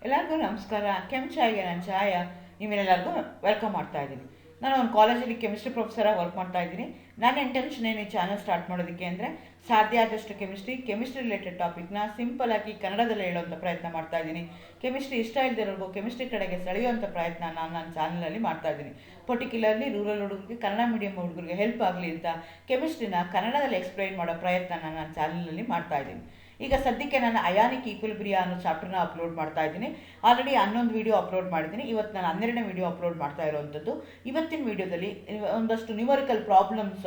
ಎಲ್ಲರಿಗೂ ನಮಸ್ಕಾರ. ಚಾಯ್ಗೆ ನಾನು ಚಾಯ ನಿಮ್ಮೆಲ್ಲರಿಗೂ ವೆಲ್ಕಮ್ ಮಾಡ್ತಾ ಇದ್ದೀನಿ. ನಾನು ಒಂದು ಕಾಲೇಜಲ್ಲಿ ಕೆಮಿಸ್ಟ್ರಿ ಪ್ರೊಫೆಸರಾಗಿ ವರ್ಕ್ ಮಾಡ್ತಾ ಇದ್ದೀನಿ. ನನ್ನ ಇಂಟೆನ್ಷನ್ ಏನು ಈ ಚಾನಲ್ ಸ್ಟಾರ್ಟ್ ಮಾಡೋದಕ್ಕೆ ಅಂದರೆ ಸಾಧ್ಯ ಆದಷ್ಟು ಕೆಮಿಸ್ಟ್ರಿ ರಿಲೇಟೆಡ್ ಟಾಪಿಕ್ನ ಸಿಂಪಲ್ ಆಗಿ ಕನ್ನಡದಲ್ಲಿ ಹೇಳುವಂಥ ಪ್ರಯತ್ನ ಮಾಡ್ತಾ ಇದ್ದೀನಿ. ಕೆಮಿಸ್ಟ್ರಿ ಇಷ್ಟ ಇಲ್ಲದಿರೋರ್ಗೂ ಕೆಮಿಸ್ಟ್ರಿ ಕಡೆಗೆ ಸೆಳೆಯುವಂಥ ಪ್ರಯತ್ನ ನಾನು ನನ್ನ ಚಾನಲಲ್ಲಿ ಮಾಡ್ತಾ ಇದ್ದೀನಿ. ಪರ್ಟಿಕ್ಯುಲರ್ಲಿ ರೂರಲ್ ಹುಡುಗರಿಗೆ, ಕನ್ನಡ ಮೀಡಿಯಂ ಹುಡುಗರಿಗೆ ಹೆಲ್ಪ್ ಆಗಲಿ ಅಂತ ಕೆಮಿಸ್ಟ್ರಿನ ಕನ್ನಡದಲ್ಲಿ ಎಕ್ಸ್ಪ್ಲೈನ್ ಮಾಡೋ ಪ್ರಯತ್ನ ನಾನು ನನ್ನ ಚಾನಲಲ್ಲಿ ಮಾಡ್ತಾ ಇದ್ದೀನಿ. ಈಗ ಸದ್ಯಕ್ಕೆ ನಾನು ಅಯಾನಿಕ್ ಈಕ್ವಿಲಿಬ್ರಿಯಾ ಅನ್ನೋ ಚಾಪ್ಟರ್ನ ಅಪ್ಲೋಡ್ ಮಾಡ್ತಾ ಇದ್ದೀನಿ. ಆಲ್ರೆಡಿ 11 ವಿಡಿಯೋ ಅಪ್ಲೋಡ್ ಮಾಡಿದ್ದೀನಿ. ಇವತ್ತು ನಾನು 12ನೇ ವಿಡಿಯೋ ಅಪ್ಲೋಡ್ ಮಾಡ್ತಾ ಇರೋವಂಥದ್ದು. ಇವತ್ತಿನ ವಿಡಿಯೋದಲ್ಲಿ ಒಂದಷ್ಟು numerical problems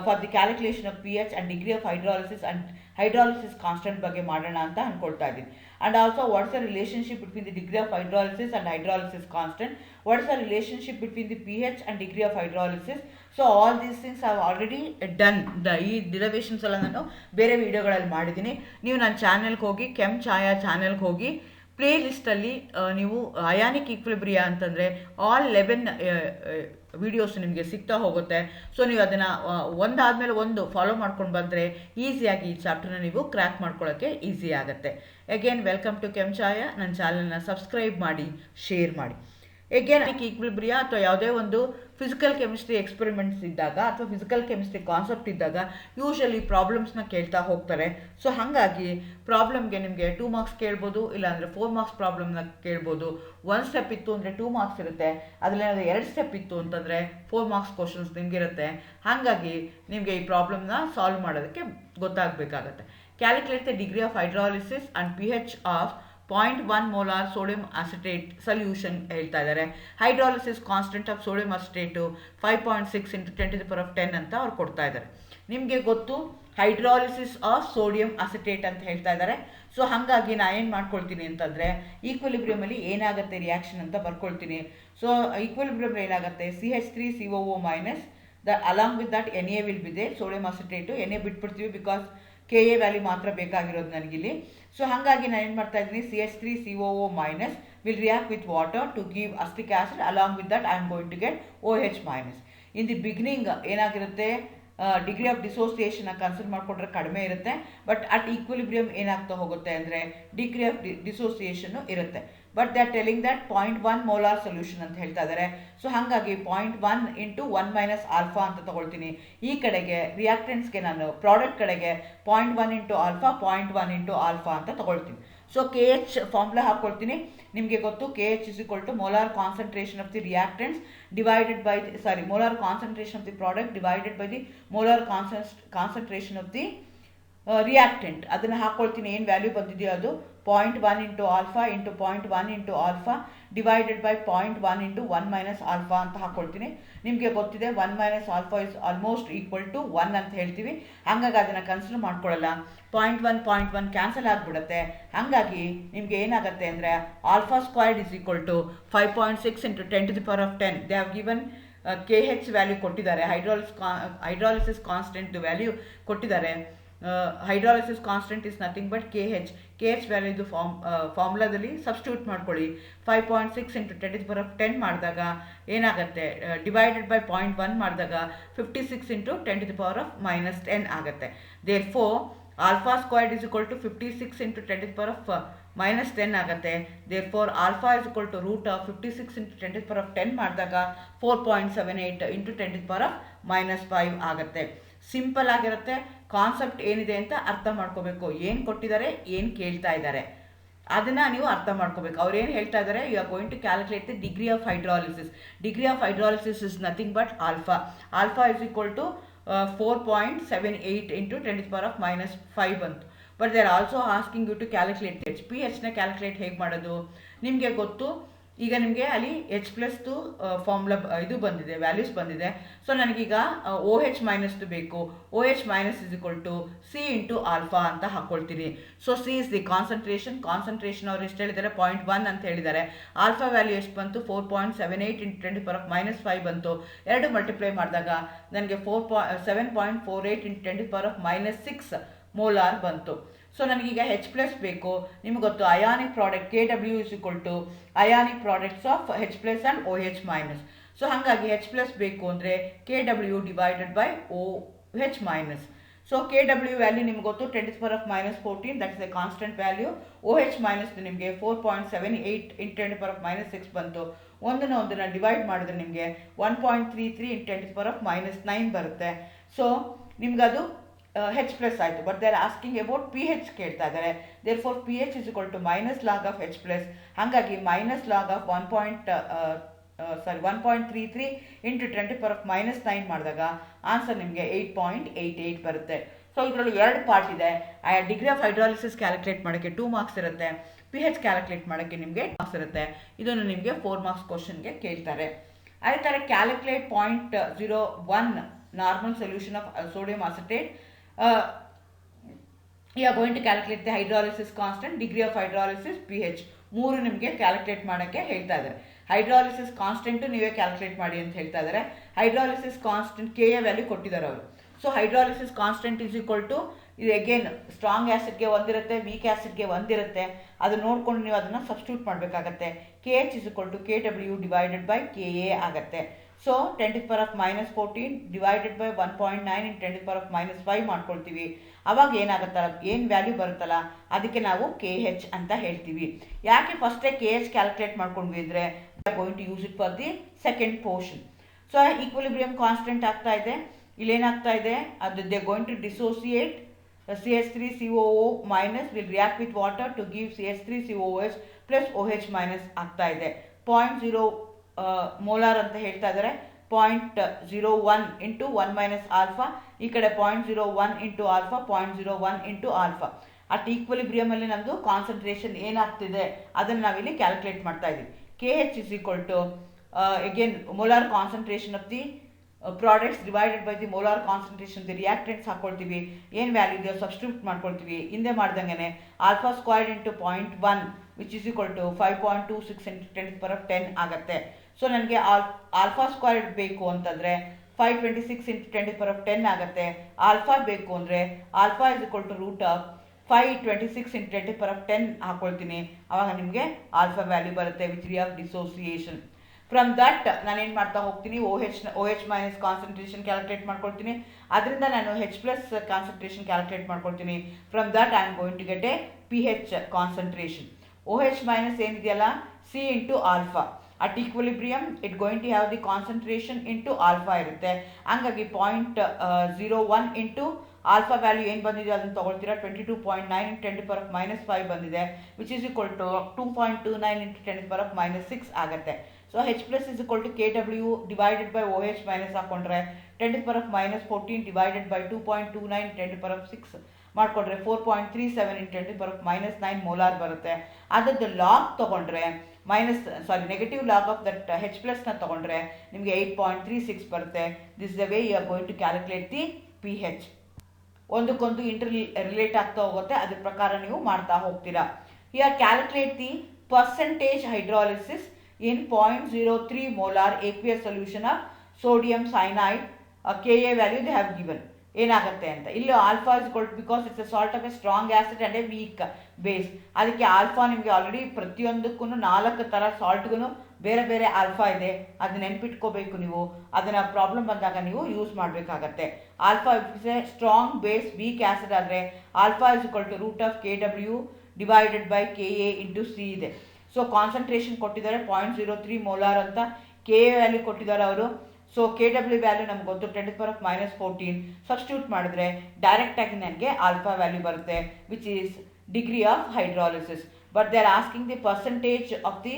for the calculation of pH and degree of hydrolysis and hydrolysis constant ಬಗ್ಗೆ ಮಾಡೋಣ ಅಂತ ಅಂದ್ಕೊಳ್ತಾ ಇದ್ದೀನಿ. And also what's the relationship between the degree of hydrolysis and hydrolysis constant, what's the relationship between the pH and degree of hydrolysis. So all these things are already done. ಈ ಡಿರವೇಷನ್ಸ್ ಎಲ್ಲ ನಾನು ಬೇರೆ ವೀಡಿಯೋಗಳಲ್ಲಿ ಮಾಡಿದ್ದೀನಿ. ನೀವು ನನ್ನ ಚಾನೆಲ್ಗೆ ಹೋಗಿ, ಛಾಯಾ ಚಾನೆಲ್ಗೆ ಹೋಗಿ ಪ್ಲೇ ಲಿಸ್ಟಲ್ಲಿ ನೀವು ಅಯಾನಿಕ್ ಈಕ್ವಿಲಿಬ್ರಿಯಾ ಅಂತಂದರೆ ಆಲ್ 11 ವಿಡಿಯೋಸ್ ನಿಮಗೆ ಸಿಗ್ತಾ ಹೋಗುತ್ತೆ. ಸೊ ನೀವು ಅದನ್ನು ಒಂದಾದಮೇಲೆ ಒಂದು ಫಾಲೋ ಮಾಡ್ಕೊಂಡು ಬಂದರೆ ಈಸಿಯಾಗಿ ಈ ಚಾಪ್ಟರ್ನ ನೀವು ಕ್ರ್ಯಾಕ್ ಮಾಡ್ಕೊಳ್ಳೋಕ್ಕೆ ಈಸಿ ಆಗುತ್ತೆ. ಅಗೇನ್ ವೆಲ್ಕಮ್ ಟು ಛಾಯಾ. ನನ್ನ ಚಾನಲ್ನ ಸಬ್ಸ್ಕ್ರೈಬ್ ಮಾಡಿ, ಶೇರ್ ಮಾಡಿ. ಎಗೇನ್ ಈಕ್ವಿಲಿಬ್ರಿಯಾ ಅಥವಾ ಯಾವುದೇ ಒಂದು ಫಿಸಿಕಲ್ ಕೆಮಿಸ್ಟ್ರಿ ಎಕ್ಸ್ಪೆರಿಮೆಂಟ್ಸ್ ಇದ್ದಾಗ ಅಥವಾ ಫಿಸಿಕಲ್ ಕೆಮಿಸ್ಟ್ರಿ ಕಾನ್ಸೆಪ್ಟ್ ಇದ್ದಾಗ ಯೂಶಲಿ ಪ್ರಾಬ್ಲಮ್ಸ್ನ ಕೇಳ್ತಾ ಹೋಗ್ತಾರೆ. ಸೊ ಹಾಗಾಗಿ ಪ್ರಾಬ್ಲಮ್ಗೆ ನಿಮಗೆ 2 ಮಾರ್ಕ್ಸ್ ಕೇಳ್ಬೋದು, ಇಲ್ಲಾಂದರೆ 4 ಮಾರ್ಕ್ಸ್ ಪ್ರಾಬ್ಲಮ್ನ ಕೇಳ್ಬೋದು. 1 ಸ್ಟೆಪ್ ಇತ್ತು ಅಂದರೆ 2 ಮಾರ್ಕ್ಸ್ ಇರುತ್ತೆ. ಅದರಲ್ಲಿ 2 ಸ್ಟೆಪ್ ಇತ್ತು ಅಂತಂದರೆ 4 ಮಾರ್ಕ್ಸ್ ಕ್ವಶನ್ಸ್ ನಿಮಗಿರುತ್ತೆ. ಹಾಗಾಗಿ ನಿಮಗೆ ಈ ಪ್ರಾಬ್ಲಮ್ನ ಸಾಲ್ವ್ ಮಾಡೋದಕ್ಕೆ ಗೊತ್ತಾಗಬೇಕಾಗತ್ತೆ. Calculate the degree of hydrolysis and pH of 0.1 molar sodium acetate solution ಹೇಳ್ತಾ ಇದ್ದಾರೆ. Hydrolysis constant of sodium acetate 5.6 × 10⁻10 ಅಂತ ಅವ್ರು ಕೊಡ್ತಾ ಇದ್ದಾರೆ. ನಿಮಗೆ ಗೊತ್ತು ಹೈಡ್ರಾಲಿಸಿಸ್ ಆಫ್ ಸೋಡಿಯಂ ಅಸಿಟೇಟ್ ಅಂತ ಹೇಳ್ತಾ ಇದ್ದಾರೆ. ಸೊ ಹಾಗಾಗಿ ನಾನು ಏನು ಮಾಡ್ಕೊಳ್ತೀನಿ ಅಂತಂದರೆ ಈಕ್ವಿಲಿಬ್ರಿಯಮಲ್ಲಿ ಏನಾಗುತ್ತೆ ರಿಯಾಕ್ಷನ್ ಅಂತ ಬರ್ಕೊಳ್ತೀನಿ. ಸೊ ಈಕ್ವಿಲಿಬ್ರಿಯಮ್ ಏನಾಗುತ್ತೆ, CH3COO minus along with that Na will be there. Sodium acetate Na ಬಿಟ್ಬಿಡ್ತೀವಿ ಬಿಕಾಸ್ Ka ವ್ಯಾಲ್ಯೂ ಮಾತ್ರ ಬೇಕಾಗಿರೋದು ನನಗಿಲ್ಲಿ. ಸೊ ಹಾಗಾಗಿ ನಾನು ಏನು ಮಾಡ್ತಾ ಇದ್ದೀನಿ, CH3COO minus will react with water to give acetic acid. Along with that I am going to get OH minus. In the beginning ಏನಾಗಿರುತ್ತೆ, degree of ಡಿಸೋಸಿಯೇಷನ್ನ ಕನ್ಸಿಡರ್ ಮಾಡಿಕೊಂಡ್ರೆ ಕಡಿಮೆ ಇರುತ್ತೆ. ಬಟ್ ಅಟ್ ಈಕ್ವಿಲಿಬ್ರಿಯಮ್ ಏನಾಗ್ತಾ ಹೋಗುತ್ತೆ ಅಂದರೆ ಡಿಗ್ರಿ ಆಫ್ ಡಿಸೋಸಿಯೇಷನ್ನು ಇರುತ್ತೆ. But they are telling that 0.1 molar solution ಅಂತ ಹೇಳ್ತಾ ಇದ್ದಾರೆ. ಸೊ ಹಾಗಾಗಿ 0.1 × 1 ಮೈನಸ್ ಆಲ್ಫಾ ಅಂತ ತಗೊಳ್ತೀನಿ. ಈ ಕಡೆಗೆ ರಿಯಾಕ್ಟೆಂಟ್ಸ್ಗೆ ನಾನು ಪ್ರಾಡಕ್ಟ್ ಕಡೆಗೆ 0.1 × ಆಲ್ಫಾ 0.1 × ಆಲ್ಫಾ ಅಂತ ತಗೊಳ್ತೀನಿ. ಸೊ KH ಫಾರ್ಮುಲಾ ಹಾಕ್ಕೊಳ್ತೀನಿ. ನಿಮಗೆ ಗೊತ್ತು KH = molar concentration of the reactants divided by molar concentration of the product divided by the molar concentration of the reactant. ಅದನ್ನು ಹಾಕ್ಕೊಳ್ತೀನಿ. ಏನು ವ್ಯಾಲ್ಯೂ ಬಂದಿದೆಯೋ ಅದು 0.1 × alpha × 0.1 × alpha divided by 0.1 × 1 minus alpha ಅಂತ ಹಾಕ್ಕೊಳ್ತೀನಿ. ನಿಮಗೆ ಗೊತ್ತಿದೆ 1 minus alpha is almost equal to 1 ಅಂತ ಹೇಳ್ತೀವಿ. ಹಾಗಾಗಿ ಅದನ್ನು ಕನ್ಸಿಡರ್ ಮಾಡ್ಕೊಳ್ಳಲ್ಲ. 0.1 ಕ್ಯಾನ್ಸಲ್ ಆಗಿಬಿಡುತ್ತೆ. ಹಾಗಾಗಿ ನಿಮಗೆ ಏನಾಗುತ್ತೆ ಅಂದರೆ alpha squared is equal to 5.6 × 10⁻10. They have given KH value ಕೊಟ್ಟಿದ್ದಾರೆ. ಹೈಡ್ರಾಲಿಸಿಸ್ ಕಾನ್ಸ್ಟೆಂಟ್ ವ್ಯಾಲ್ಯೂ ಕೊಟ್ಟಿದ್ದಾರೆ. Hydrolysis constant is nothing but KH value ಇದು ಫಾರ್ಮುಲಾದಲ್ಲಿ ಸಬ್ಸ್ಟಿಟ್ಯೂಟ್ ಮಾಡ್ಕೊಳ್ಳಿ. 5.6 × 10⁻10 ಮಾಡಿದಾಗ ಏನಾಗುತ್ತೆ, ಡಿವೈಡೆಡ್ ಬೈ 0.1 ಮಾಡಿದಾಗ 56 × 10⁻−10 ಆಗುತ್ತೆ. Therefore alpha squared is equal to 56 × 10⁻−10 ಆಗುತ್ತೆ. Therefore alpha is equal to √56 × 10⁻10 ಮಾಡಿದಾಗ 4.78 × 10⁻−5 ಆಗುತ್ತೆ. ಸಿಂಪಲ್ ಆಗಿರುತ್ತೆ. ಕಾನ್ಸೆಪ್ಟ್ ಏನಿದೆ ಅಂತ ಅರ್ಥ ಮಾಡ್ಕೋಬೇಕು. ಏನು ಕೊಟ್ಟಿದ್ದಾರೆ, ಏನು ಕೇಳ್ತಾ ಇದ್ದಾರೆ ಅದನ್ನು ನೀವು ಅರ್ಥ ಮಾಡ್ಕೋಬೇಕು. ಅವ್ರು ಏನು ಹೇಳ್ತಾ ಇದ್ದಾರೆ, you are going to calculate the degree of hydrolysis. Degree of hydrolysis is nothing but alpha. Alpha is equal to 4.78 × 10⁻−5 ಬಂತು. But they are also asking you to calculate pHನ ಕ್ಯಾಲ್ಕುಲೇಟ್ ಹೇಗೆ ಮಾಡೋದು ನಿಮಗೆ ಗೊತ್ತು. ಈಗ ನಿಮಗೆ ಅಲ್ಲಿ H+ದು ಫಾರ್ಮುಲಾ ಇದು ಬಂದಿದೆ, ವ್ಯಾಲ್ಯೂಸ್ ಬಂದಿದೆ. ಸೊ ನನಗೀಗ OH ಮೈನಸ್ದು ಬೇಕು. OH minus is equal to C × alpha ಅಂತ ಹಾಕ್ಕೊಳ್ತೀನಿ. So C is the concentration ಅವ್ರು ಎಷ್ಟು ಹೇಳಿದ್ದಾರೆ, 0.1 ಅಂತ ಹೇಳಿದ್ದಾರೆ. ಆಲ್ಫಾ ವ್ಯಾಲ್ಯೂ ಎಷ್ಟು ಬಂತು, 4.78 × 10⁻−5 ಬಂತು. 2 ಮಲ್ಟಿಪ್ಲೈ ಮಾಡಿದಾಗ ನನಗೆ 7.48 × 10⁻−6 ಮೋಲಾರ್ ಬಂತು. ಸೊ ನನಗೀಗ H+ ಬೇಕು. ನಿಮಗೆ ಗೊತ್ತು ionic product KW is equal to ionic products of H+ and OH minus. So ಹಾಗಾಗಿ H+ ಬೇಕು ಅಂದರೆ KW divided by OH minus. So KW value ನಿಮ್ಗೆ ಗೊತ್ತು 10⁻⁻14, that is a constant value. OH minus ನಿಮಗೆ 4.78 × 10⁻⁻6 ಬಂತು. ಒಂದನ್ನ ಡಿವೈಡ್ ಮಾಡಿದ್ರೆ ನಿಮಗೆ 1.33 × 10⁻⁹ ಬರುತ್ತೆ. ಸೊ ನಿಮ್ಗದು H ಪ್ಲಸ್ ಆಯಿತು. But they are asking about pH ಕೇಳ್ತಾ ಇದ್ದಾರೆ. Therefore pH is equal to -log of H plus. ಹಾಗಾಗಿ -log of 1.33 × 10⁻⁻9 ಮಾಡಿದಾಗ ಆನ್ಸರ್ ನಿಮಗೆ 8.88 ಬರುತ್ತೆ. ಸೊ ಇದರಲ್ಲಿ 2 ಪಾರ್ಟ್ ಇದೆ. ಡಿಗ್ರಿ ಆಫ್ ಹೈಡ್ರಾಲಿಸಿಸ್ ಕ್ಯಾಲ್ಕುಲೇಟ್ ಮಾಡೋಕ್ಕೆ 2 ಮಾರ್ಕ್ಸ್ ಇರುತ್ತೆ. pH ಕ್ಯಾಲ್ಕುಲೇಟ್ ಮಾಡೋಕ್ಕೆ ನಿಮಗೆ ಮಾರ್ಕ್ಸ್ ಇರುತ್ತೆ. ಇದನ್ನು ನಿಮಗೆ 4 ಮಾರ್ಕ್ಸ್ ಕ್ವಶನ್ಗೆ ಕೇಳ್ತಾರೆ. ಅದೇ ಥರ calculate 0.01 normal solution of sodium acetate. You are going to calculate the hydrolysis constant, degree of hydrolysis, pH 3 ನಿಮಗೆ ಕ್ಯಾಲ್ಕುಲೇಟ್ ಮಾಡೋಕ್ಕೆ ಹೇಳ್ತಾ ಇದ್ದಾರೆ. ಹೈಡ್ರಾಲಿಸಿಸ್ ಕಾನ್ಸ್ಟೆಂಟು ನೀವೇ ಕ್ಯಾಲ್ಕುಲೇಟ್ ಮಾಡಿ ಅಂತ ಹೇಳ್ತಾ ಇದ್ದಾರೆ. ಹೈಡ್ರಾಲಿಸಿಸ್ ಕಾನ್ಸ್ಟೆಂಟ್ Ka ವ್ಯಾಲ್ಯೂ ಕೊಟ್ಟಿದ್ದಾರೆ ಅವರು. So hydrolysis constant is equal to, ಇದು ಅಗೇನ್ ಸ್ಟ್ರಾಂಗ್ ಆ್ಯಸಿಡ್ಗೆ ಒಂದಿರುತ್ತೆ, ವೀಕ್ ಆ್ಯಸಿಡ್ಗೆ ಒಂದಿರುತ್ತೆ. ಅದು ನೋಡಿಕೊಂಡು ನೀವು ಅದನ್ನು ಸಬ್ಸ್ಟಿಟ್ಯೂಟ್ ಮಾಡಬೇಕಾಗತ್ತೆ. KH is equal to KW divided by Ka ಆಗುತ್ತೆ. ಸೊ 10⁻⁻14 ಡಿವೈಡೆಡ್ ಬೈ 1.9 × 10⁻⁻5 ಮಾಡ್ಕೊಳ್ತೀವಿ. ಅವಾಗ ಏನಾಗುತ್ತಲ್ಲ, ಏನು ವ್ಯಾಲ್ಯೂ ಬರುತ್ತಲ್ಲ ಅದಕ್ಕೆ ನಾವು KH ಅಂತ ಹೇಳ್ತೀವಿ. ಯಾಕೆ ಫಸ್ಟೇ KH ಕ್ಯಾಲ್ಕುಲೇಟ್ ಮಾಡ್ಕೊಂಡ್ವಿ ಅಂದರೆ going to use it for the second portion. So equilibrium constant ಆಗ್ತಾ ಇದೆ. ಇಲ್ಲೇನಾಗ್ತಾ ಇದೆ, ಅದು they going to dissociate CH3COO minus will react with water to give CH3COOH plus OH minus ಆಗ್ತಾ ಇದೆ. 0.0 ಮೋಲಾರ್ ಅಂತ ಹೇಳ್ತಾ ಇದ್ದಾರೆ. 0.01 × 1 - ಆಲ್ಫಾ, ಈ ಕಡೆ 0.01 × ಆಲ್ಫಾ, 0.01 × ಆಲ್ಫಾ. ಅಟ್ ಈಕ್ವಿಲಿಬ್ರಿಯಮಲ್ಲಿ ನಮ್ಮದು ಕಾನ್ಸಂಟ್ರೇಷನ್ ಏನಾಗ್ತಿದೆ ಅದನ್ನು ನಾವಿಲ್ಲಿ ಕ್ಯಾಲ್ಕುಲೇಟ್ ಮಾಡ್ತಾ ಇದ್ದೀವಿ. KH is equal to again molar concentration of the products divided by the molar concentration the reactants ಹಾಕ್ಕೊಳ್ತೀವಿ. ಏನು ವ್ಯಾಲ್ಯೂ ಇದೆಯೋ ಸಬ್ಸ್ಟಿಟ್ಯೂಟ್ ಮಾಡ್ಕೊಳ್ತೀವಿ. ಹಿಂದೆ ಮಾಡ್ದಂಗೆ alpha squared × 0.1 which is equal to 5.26 × 10⁻10 ಆಗುತ್ತೆ. ಸೊ ನನಗೆ ಆಲ್ಫಾ ಸ್ಕ್ವೈರ್ಡ್ ಬೇಕು ಅಂತಂದರೆ 526 × 10⁻10 ಆಗುತ್ತೆ. ಆಲ್ಫಾ ಬೇಕು ಅಂದರೆ ಆಲ್ಫಾ ಇಸ್ ಈಕ್ವಲ್ ಟು √526 × 10⁻10 ಹಾಕ್ಕೊಳ್ತೀನಿ. ಆವಾಗ ನಿಮಗೆ ಆಲ್ಫಾ ವ್ಯಾಲ್ಯೂ ಬರುತ್ತೆ which D of dissociation. From that ನಾನೇನು ಮಾಡ್ತಾ ಹೋಗ್ತೀನಿ, OH ಮೈನಸ್ ಕಾನ್ಸಂಟ್ರೇಷನ್ ಕ್ಯಾಲ್ಕುಲೇಟ್ ಮಾಡ್ಕೊಳ್ತೀನಿ. ಅದರಿಂದ ನಾನು H ಪ್ಲಸ್ ಕಾನ್ಸಂಟ್ರೇಷನ್ ಕ್ಯಾಲ್ಕುಲೇಟ್ ಮಾಡ್ಕೊಳ್ತೀನಿ. From that I am going to get a pH concentration. OH minus ಏನಿದೆಯಲ್ಲ C × alpha. At equilibrium it going to have the concentration into alpha ಇರುತ್ತೆ. ಹಂಗಾಗಿ 0.01 × alpha value ಏನು ಬಂದಿದೆ ಅದನ್ನು ತೊಗೊಳ್ತೀರಾ. 22.9 × 10⁻⁻5 ಬಂದಿದೆ ವಿಚ್ ಈಸ್ ಈಕ್ವಲ್ ಟು 2.29 × 10⁻⁻6 ಆಗುತ್ತೆ. So H plus is equal to KW divided by OH minus ಹಾಕ್ಕೊಂಡ್ರೆ 10⁻⁻14 divided by 2.29 × 10⁻6 ಮಾಡಿಕೊಂಡ್ರೆ 4.37 × 10⁻⁹ molar ಬರುತ್ತೆ. ಅದರದ್ದು ಲಾಗ್ ತೊಗೊಂಡ್ರೆ negative log of that H ಪ್ಲಸ್ನ ತೊಗೊಂಡ್ರೆ ನಿಮಗೆ 8.36 ಬರುತ್ತೆ. This the way you are going to calculate the pH. ಒಂದಕ್ಕೊಂದು ರಿಲೇಟ್ ಆಗ್ತಾ ಹೋಗುತ್ತೆ, ಅದ್ರ ಪ್ರಕಾರ ನೀವು ಮಾಡ್ತಾ ಹೋಗ್ತೀರಾ. Here calculate the percentage hydrolysis in 0.03 molar aqueous solution of sodium cyanide. Ka value they have given ಏನಾಗುತ್ತೆ ಅಂತ. ಇಲ್ಲಿ alpha is equal to, because it's a salt of a strong acid and a weak base, ಅದಕ್ಕೆ alpha ನಿಮಗೆ already ಪ್ರತಿಯೊಂದಕ್ಕೂ 4 ಥರ ಸಾಲ್ಟ್ಗೂ ಬೇರೆ ಬೇರೆ alpha ಇದೆ. ಅದನ್ನ ನೆನ್ಪಿಟ್ಕೋಬೇಕು ನೀವು. ಅದನ್ನು ಪ್ರಾಬ್ಲಮ್ ಬಂದಾಗ ನೀವು ಯೂಸ್ ಮಾಡಬೇಕಾಗತ್ತೆ. Alpha is a strong base, weak acid ಆದರೆ alpha is equal to √KW divided by Ka × C ಇದೆ. ಸೊ ಕಾನ್ಸಂಟ್ರೇಷನ್ ಕೊಟ್ಟಿದ್ದಾರೆ 0.03 ಮೋಲಾರ್ ಅಂತ. Ka ವ್ಯಾಲ್ಯೂ ಕೊಟ್ಟಿದ್ದಾರೆ ಅವರು. ಸೊ KW ವ್ಯಾಲ್ಯೂ ನಮ್ಗೆ ಗೊತ್ತು 10⁻⁻14. ಸಬ್ಸ್ಟಿಟ್ಯೂಟ್ ಮಾಡಿದ್ರೆ ಡೈರೆಕ್ಟಾಗಿ ನನಗೆ ಆಲ್ಫಾ ವ್ಯಾಲ್ಯೂ ಬರುತ್ತೆ which is degree of hydrolysis. But they are asking the percentage of the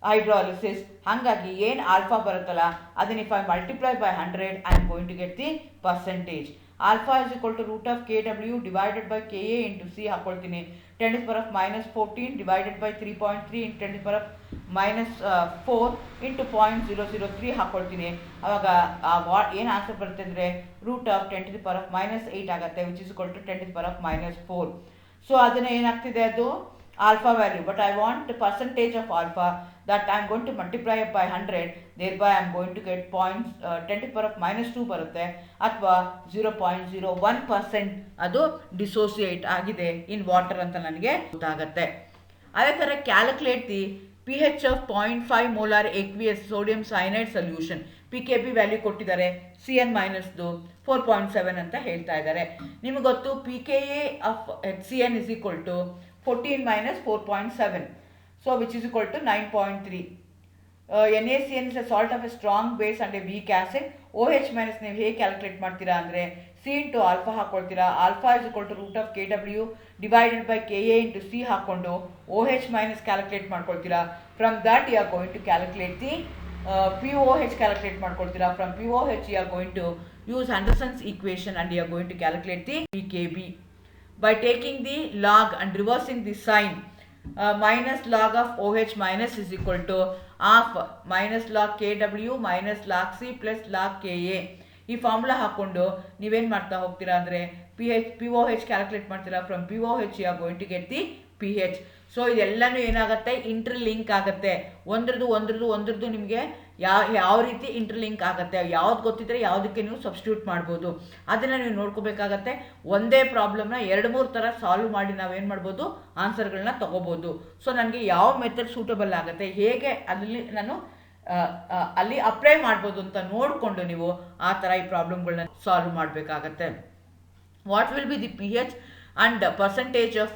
hydrolysis. ಹಾಗಾಗಿ ಏನು ಆಲ್ಫಾ ಬರುತ್ತಲ್ಲ ಅದನ್ನ if I multiply by 100 I am going to get the percentage. Alpha is equal to √KW divided by Ka × C ಹಾಕ್ಕೊಳ್ತೀನಿ. 10⁻⁻14 divided by 3.3 × 10⁻⁻4 × 0.003 ಹಾಕ್ಕೊಳ್ತೀನಿ. ಆವಾಗ ಏನು answer ಬರುತ್ತೆ ಅಂದರೆ √10⁻⁻8 ಆಗುತ್ತೆ which is equal to 10⁻⁻4. So ಅದನ್ನು ಏನಾಗ್ತಿದೆ ಅದು alpha value, but I want the percentage of alpha, that I am going to multiply it by 100, thereby I am going to get 10⁻⁻2 ಬರುತ್ತೆ ಅಥವಾ 0.01% ಅದು ಡಿಸೋಸಿಯೇಟ್ ಆಗಿದೆ ಇನ್ ವಾಟರ್ ಅಂತ ನನಗೆ ಗೊತ್ತಾಗುತ್ತೆ. ಅದೇ ಥರ calculate the pH of 0.5 molar aqueous sodium cyanide solution P K B value ಕೊಟ್ಟಿದ್ದಾರೆ CN ಮೈನಸ್ದು 4.7 ಅಂತ ಹೇಳ್ತಾ ಇದ್ದಾರೆ. ನಿಮಗೆ ಗೊತ್ತು P K A of HCN is equal to 14 minus 4.7, so which is equal to 9.3. NaCN is a salt of a strong base and a weak acid. OH minus ನೀವು ಹೇಗೆ calculate ಮಾಡ್ತೀರಾ ಅಂದರೆ C ಇಂಟು ಆಲ್ಫಾ ಹಾಕ್ಕೊಳ್ತೀರಾ. Alpha is equal to root of KW divided by KA into C ಹಾಕ್ಕೊಂಡು OH minus calculate ಮಾಡ್ಕೊಳ್ತೀರಾ. From that you are going to calculate the POH calculate ಮಾಡ್ಕೊಳ್ತೀರಾ. From POH you are going to use Anderson's equation and you are going to calculate the pKb by taking the log and reversing the sign. Minus log of OH minus is equal to half minus log KW minus log C plus log KA. ಈ formula ಹಾಕ್ಕೊಂಡು ನೀವೇನು ಮಾಡ್ತಾ ಹೋಗ್ತೀರಾ ಅಂದರೆ POH calculate ಮಾಡ್ತೀರಾ. From POH you are going to get the PH. So ಇದೆಲ್ಲನೂ ಏನಾಗುತ್ತೆ, interlink ಆಗುತ್ತೆ. ಒಂದ್ರದ್ದು ನಿಮಗೆ ಯಾವ ರೀತಿ ಇಂಟರ್ಲಿಂಕ್ ಆಗುತ್ತೆ, ಯಾವ್ದು ಗೊತ್ತಿದ್ರೆ ಯಾವುದಕ್ಕೆ ನೀವು ಸಬ್ಸ್ಟಿಟ್ಯೂಟ್ ಮಾಡ್ಬೋದು, ಅದನ್ನು ನೀವು ನೋಡ್ಕೋಬೇಕಾಗತ್ತೆ. ಒಂದೇ ಪ್ರಾಬ್ಲಮ್ನ 2-3 ಥರ ಸಾಲ್ವ್ ಮಾಡಿ ನಾವೇನು ಮಾಡ್ಬೋದು, ಆನ್ಸರ್ಗಳನ್ನ ತೊಗೋಬೋದು. ಸೊ ನನಗೆ ಯಾವ ಮೆಥಡ್ ಸೂಟಬಲ್ ಆಗುತ್ತೆ, ಹೇಗೆ ಅಲ್ಲಿ ನಾನು ಅಲ್ಲಿ ಅಪ್ಲೈ ಮಾಡ್ಬೋದು ಅಂತ ನೋಡಿಕೊಂಡು ನೀವು ಆ ಥರ ಈ ಪ್ರಾಬ್ಲಮ್ಗಳನ್ನ ಸಾಲ್ವ್ ಮಾಡಬೇಕಾಗತ್ತೆ. What will be the PH and percentage of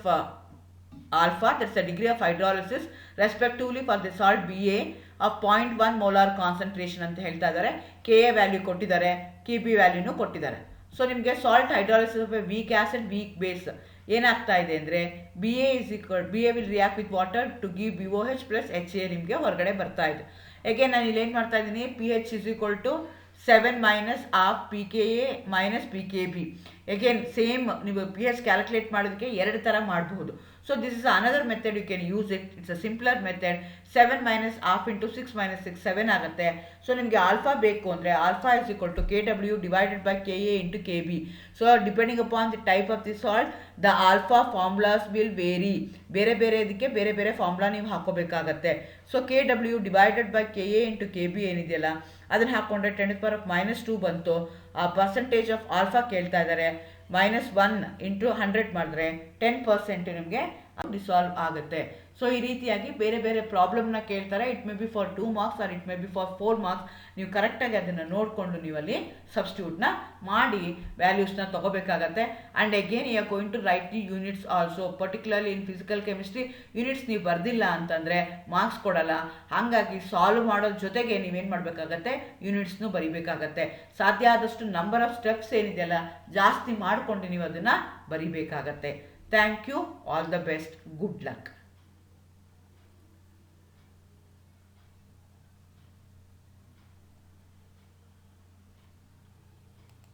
alpha, that's the degree of hydrolysis respectively for the salt BA of 0.1 molar concentration ಅಂತ ಹೇಳ್ತಾ ಇದ್ದಾರೆ. KA ವ್ಯಾಲ್ಯೂ ಕೊಟ್ಟಿದ್ದಾರೆ, KB ವ್ಯಾಲ್ಯೂನು ಕೊಟ್ಟಿದ್ದಾರೆ. ಸೊ ನಿಮಗೆ salt hydrolysis of a weak acid weak base ಏನಾಗ್ತಾ ಇದೆ ಅಂದರೆ BA will react with water to give BOH plus HA ನಿಮಗೆ ಹೊರಗಡೆ ಬರ್ತಾ ಇದೆ. ಅಗೇನ್ ನಾನು ಇಲ್ಲಿ ಏನು ಮಾಡ್ತಾ ಇದ್ದೀನಿ, PH is equal to 7 minus of PKA minus PKB. Again same ನೀವು PH ಕ್ಯಾಲ್ಕುಲೇಟ್ ಮಾಡೋದಕ್ಕೆ 2 ಥರ ಮಾಡಬಹುದು. So this is another method you can use it. It's a simpler method. 7 minus half into 6 minus 6 7 ಆಗುತ್ತೆ. ಸೊ ನಿಮಗೆ alpha ಬೇಕು ಅಂದರೆ alpha is equal to KW divided by KA into KB. So depending upon the type of the salt the alpha formulas will vary. ಬೇರೆ ಇದಕ್ಕೆ ಬೇರೆ formula ನೀವು ಹಾಕೋಬೇಕಾಗತ್ತೆ. So KW divided by KA into KB ಏನಿದೆಯಲ್ಲ ಅದನ್ನು ಹಾಕ್ಕೊಂಡ್ರೆ 10⁻² ಬಂತು. ಆ ಪರ್ಸೆಂಟೇಜ್ ಆಫ್ ಆಲ್ಫಾ ಕೇಳ್ತಾ ಇದ್ದಾರೆ. -1 ಇಂಟು 100 ಮಾಡಿದ್ರೆ 10% ನಿಮಗೆ ಡಿಸಾಲ್ವ್ ಆಗುತ್ತೆ. ಸೊ ಈ ರೀತಿಯಾಗಿ ಬೇರೆ ಪ್ರಾಬ್ಲಮ್ನ ಕೇಳ್ತಾರೆ. It may be for 2 marks or it may be for 4 marks. ನೀವು ಕರೆಕ್ಟಾಗಿ ಅದನ್ನು ನೋಡಿಕೊಂಡು ನೀವಲ್ಲಿ ಸಬ್ಸ್ಟಿಟ್ಯೂಟ್ನ ಮಾಡಿ ವ್ಯಾಲ್ಯೂಸ್ನ ತೊಗೋಬೇಕಾಗತ್ತೆ. And again you are going to write the units also. Particularly in physical chemistry units ನೀವು ಬರ್ದಿಲ್ಲ ಅಂತಂದರೆ ಮಾರ್ಕ್ಸ್ ಕೊಡಲ್ಲ. ಹಾಗಾಗಿ ಸಾಲ್ವ್ ಮಾಡೋದ್ರ ಜೊತೆಗೆ ನೀವೇನು ಮಾಡಬೇಕಾಗತ್ತೆ, ಯೂನಿಟ್ಸ್ನು ಬರಿಬೇಕಾಗತ್ತೆ. ಸಾಧ್ಯ ಆದಷ್ಟು ನಂಬರ್ ಆಫ್ ಸ್ಟೆಪ್ಸ್ ಏನಿದೆಯಲ್ಲ ಜಾಸ್ತಿ ಮಾಡಿಕೊಂಡು ನೀವು ಅದನ್ನು ಬರಿಬೇಕಾಗತ್ತೆ. Thank you. All the best. Good luck.